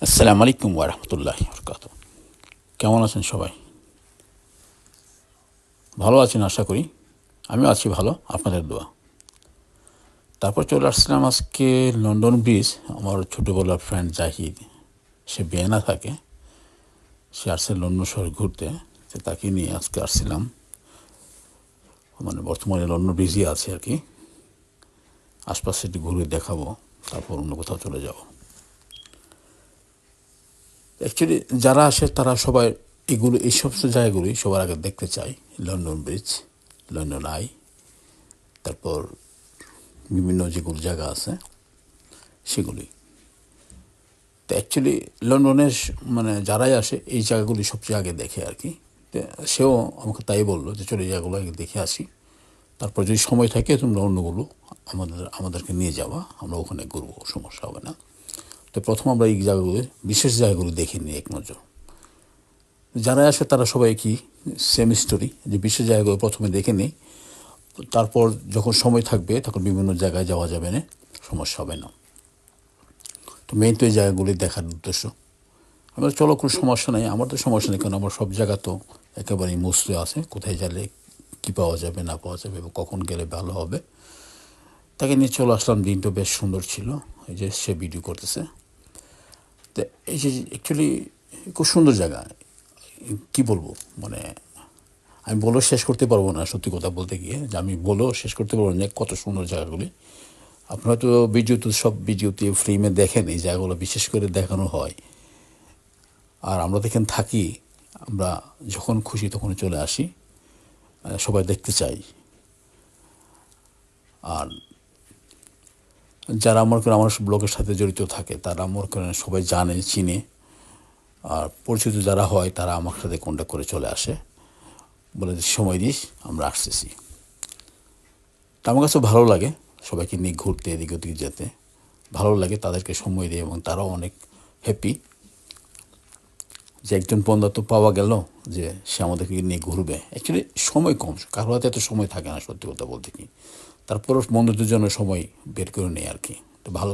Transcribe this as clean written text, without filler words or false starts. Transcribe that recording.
আসসালামু আলাইকুম ওয়া রাহমাতুল্লাহি ওয়া বারাকাতুহু। কেমন আছেন সবাই? ভালো আছেন আশা করি। আমিও আছি ভালো, আপনাদের দোয়া। তারপর চলে আসছিলাম আজকে লন্ডন ব্রিজ। আমার ছোটোবেলার ফ্রেন্ড জাহিদ, সে ভিয়েনা থাকে। সে আসছে লন্ডন শহরে ঘুরতে। তো তাকে নিয়ে আজকে আসছিলাম। মানে বর্তমানে লন্ডন ব্রিজই আছে আর কি। আশপাশে একটু ঘুরে দেখাবো, তারপর অন্য কোথাও চলে যাব। অ্যাকচুয়ালি যারা আসে তারা সবাই এই সমস্ত জায়গাগুলি সবার আগে দেখতে চায়। লন্ডন ব্রিজ, লন্ডন আই, তারপর বিভিন্ন যেগুলো জায়গা আছে সেগুলি। তো অ্যাকচুয়ালি লন্ডনের মানে যারাই আসে এই জায়গাগুলি সবচেয়ে আগে দেখে আর কি। তো সেও আমাকে তাই বললো যে চলে এই জায়গাগুলো আগে দেখে আসি, তারপর যদি সময় থাকে তোমরা অন্যগুলো আমাদেরকে নিয়ে যাওয়া, আমরা ওখানে ঘুরবো, সমস্যা হবে না। তো প্রথম আমরা এই জায়গাগুলো, বিশেষ জায়গাগুলো দেখে নিই এক নজর। যারা আসে তারা সবাই কি সেম স্টোরি, যে বিশেষ জায়গাগুলো প্রথমে দেখে নিই, তারপর যখন সময় থাকবে তখন বিভিন্ন জায়গায় যাওয়া যাবে না, সমস্যা হবে না। তো মেইন তো এই জায়গাগুলি দেখার উদ্দেশ্য। আমরা চলো, কোনো সমস্যা নেই, আমার তো সমস্যা নেই, কারণ আমার সব জায়গা তো একেবারেই মুছতে আছে, কোথায় গেলে কী পাওয়া যাবে না পাওয়া যাবে এবং কখন গেলে ভালো হবে। তাকে নিয়ে চলে আসলাম, দিনটা বেশ সুন্দর ছিল। এই যে সে ভিডিও করতেছে। তো এই যে অ্যাকচুয়ালি খুব সুন্দর জায়গা, কী বলবো, মানে আমি বলেও শেষ করতে পারবো না, সত্যি কথা বলতে গিয়ে যে আমি বলেও শেষ করতে পারবো না কত সুন্দর জায়গাগুলি। আপনারা তো ভিডিওতে ফিল্মে দেখেন এই জায়গাগুলো বিশেষ করে দেখানো হয়। আর আমরা তো এখানে থাকি, আমরা যখন খুশি তখন চলে আসি, সবাই দেখতে চাই। আর যারা মনে করেন আমার ব্লগের সাথে জড়িত থাকে তারা মনে করেন সবাই জানে, চিনে। আর পরিচিত যারা হয় তারা আমার সাথে কন্ট্যাক্ট করে চলে আসে, বলে যে সময় দিস, আমরা আসতেছি। তা আমার কাছে ভালো লাগে সবাইকে নিয়ে ঘুরতে, এদিক ওদিকে যেতে ভালো লাগে, তাদেরকে সময় দিয়ে, এবং তারাও অনেক হ্যাপি যে একজন বন্ধু তো পাওয়া গেল যে সে আমাদেরকে নিয়ে ঘুরবে। অ্যাকচুয়ালি সময় কম, কারো হাতে এত সময় থাকে না সত্যি কথা বলতে কি। তারপরও বন্ধুদের জন্য সময় বের করে নেই আর কি। তো ভালো